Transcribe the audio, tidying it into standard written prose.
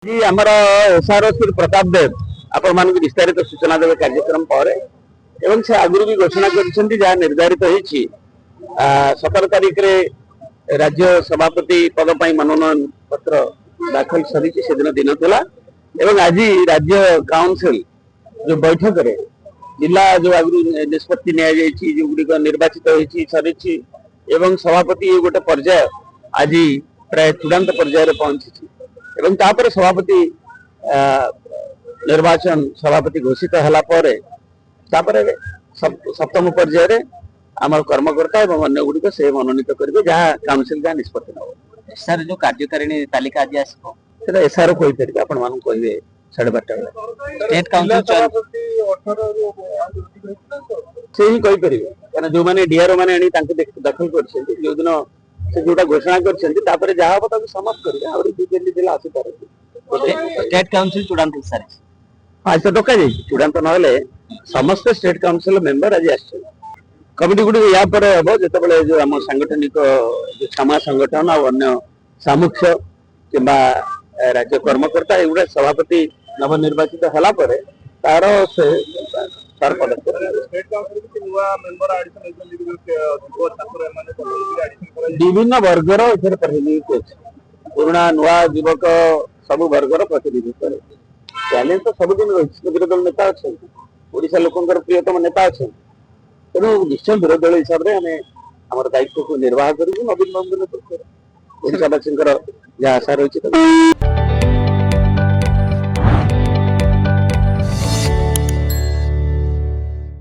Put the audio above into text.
जी आमर एसआर श्री प्रताप देव आपण मान विस्तारित सूचना देवे कार्यक्रम पर एवं से आगुरी भी घोषणा कर निर्धारित होती 17 तारीख रे राज्य सभापति पद मनोनयन पत्र दाखल सरी से दिन दिन था एवं आज राज्य काउंसिल जो बैठक रे जिला जो आगु निष्पत्ति जो गुड़िक निर्वाचित होती सरी एवं सभापति गोटे पर्याय आज प्राय चूड़ांत पर्यायर पहुंची एवं तापर सभापति निर्वाचन सभापति घोषित हला परे तापर सप्तम पर्यायर आम कर्मकर्ता एवं अन्य गुड़िक से मनोनीत करेंगे जहाँ काउंसिल जहाँ निष्पत्ति नब एसआर जो कार्यकारिणी तालिका आज आसो से एसआर कही पारे आपण मान कहे 12:30 स्टेट काउंसिल से ही कही पारे क्या जो मैंने डीआरओ मैंने दाखल कर जो दिन से जोटा घोषणा कर जहाँ हम तक समाप्त करेंगे आसी पारे स्टेट काउंसिल चूड़ांत सर आज तो डक चूड़ांत ना समस्त स्टेट काउंसिल मेंबर आज आस कमिटी गुड़ी या हम जो जो आम सांगठनिक जो क्षमा संगठन और अन्य सामुख्य कि राज्य कर्मकर्ता एगुड़ा सभापति नवनिर्वाचित हला परे तार से तार विभिन्न वर्गर एथेर प्रतिनिधित्व अच्छे पुराणा नुआ युवक सब वर्गर प्रतिनिधित्व चैलेंज तो सबुदिन रही विरोधी दल नेता अच्छा ओडिशा लोकंर प्रियतम नेता अच्छा तेणु निश्चय विरोधी दल हिसाब से आम दायित्व को निर्वाह करूँ नवीन बाबू नेतृत्व ओडिशावासी जहाँ आशा रही